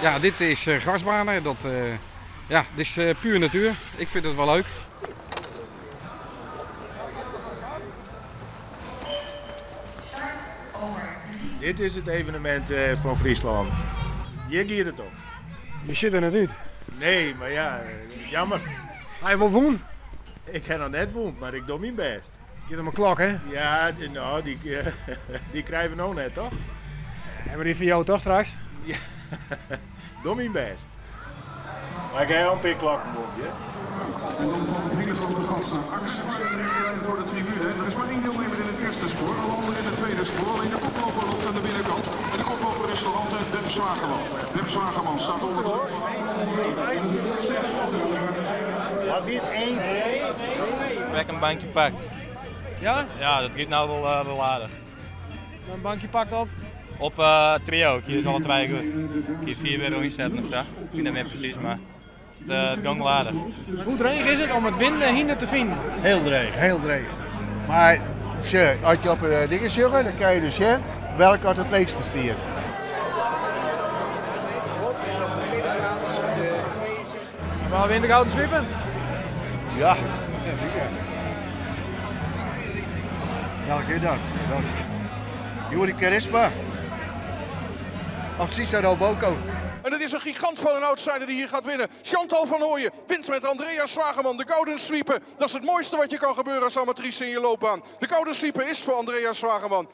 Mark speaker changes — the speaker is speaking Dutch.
Speaker 1: Ja, dit is grasbanen. Ja, dit is puur natuur. Ik vind het wel leuk.
Speaker 2: Dit is het evenement van Friesland. Hier gaat het om.
Speaker 3: Je zit er net uit.
Speaker 2: Nee, maar ja, jammer.
Speaker 3: Hij wil woon.
Speaker 2: Ik heb nog net woond, maar ik doe mijn best.
Speaker 3: Je hebt hem een klok, hè?
Speaker 2: Ja, nou, die krijgen we nog net, toch?
Speaker 3: Hebben die voor jou toch straks?
Speaker 2: Ja, doe mijn best. Maar ik heb al een paar klokken, hè?
Speaker 4: En dan van de vrienden de gas naar Axel. Rechterlijn voor de tribune. Er is maar één deelnemer in het eerste spoor, alle anderen in het tweede spoor. Alleen de koploper loopt aan de binnenkant. En de koploper is nog altijd Web Zwageman. Web Zwageman staat onder druk.
Speaker 2: Wat dit één?
Speaker 5: Trek een bankje pakt.
Speaker 3: Ja?
Speaker 5: Ja, dat gaat nou wel aardig.
Speaker 3: Een bankje pakt op.
Speaker 5: Op trio, hier is alle twee goed. Hier 4 weer inzetten of zo. Ik weet niet meer precies, maar het gaat wel aardig.
Speaker 3: Hoe dreig is het om het winnen hinder te vinden?
Speaker 6: Heel dreig, heel dreig. Maar als je op een ding zit, dan kan je dus zien welke uit het leegste stiert.
Speaker 3: Waar wint de gouden swippen?
Speaker 6: Ja. Welke is dat? Juri Charisma. Of Cicero Boko.
Speaker 7: En het is een gigant van een outsider die hier gaat winnen. Chantal van Ooyen wint met Andreas Zwageman de Golden Sweeper. Dat is het mooiste wat je kan gebeuren als amatrice in je loopbaan. De Golden Sweeper is voor Andreas Zwageman.